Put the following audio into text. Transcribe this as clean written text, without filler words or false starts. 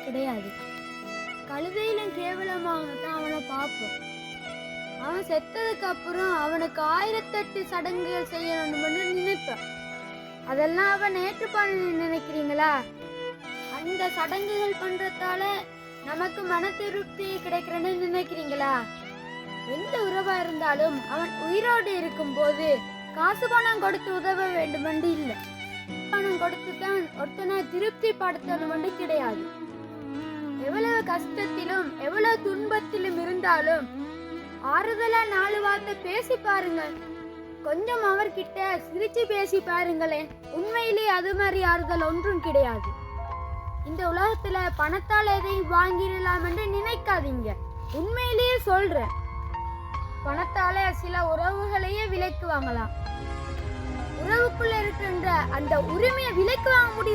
கிடையாது. கழுதையிலும் கேவலமாக தான் அவனை பார்ப்போம். அவன் செத்ததுக்கு அப்புறம் அவனுக்கு 1008 சடங்குகள் செய்யணும்னு நினைப்பான். அதெல்லாம் அவன் ஏற்றுப்பான்னு நினைக்கிறீங்களா? அந்த சடங்குகள் பண்றதால நமக்கு மன திருப்தி கிடைக்கிறன்னு நினைக்கிறீங்களா? எந்த உறவா இருந்தாலும் அவன் உயிரோடு இருக்கும் போது காசு பணம் கொடுத்து உதவ வேண்டுமென்று இல்லை. பணம் கொடுத்து தான் ஒருத்தனை திருப்தி படுத்தணும் கிடையாது. எவ்வளவு கஷ்டத்திலும் எவ்வளவு துன்பத்திலும் இருந்தாலும் ஆறுதலா 4 வார்த்தை பேசி பாருங்க. கொஞ்சம் அவர்கிட்ட சிரிச்சு பேசி பாருங்களேன். உண்மையிலேயே அது மாதிரி ஆறுதல் ஒன்றும் கிடையாது. இந்த உலகத்துல பணத்தால் எதையும் வாங்கிடலாம் என்று நினைக்காதீங்க. உண்மையிலேயே சொல்றேன், பணத்தால சில உறவுகளையே விலைக்கு வாங்கலாம். உறவுக்குள்ள இருக்கின்ற அந்த உரிமையை விலைக்கு வாங்க முடியும்.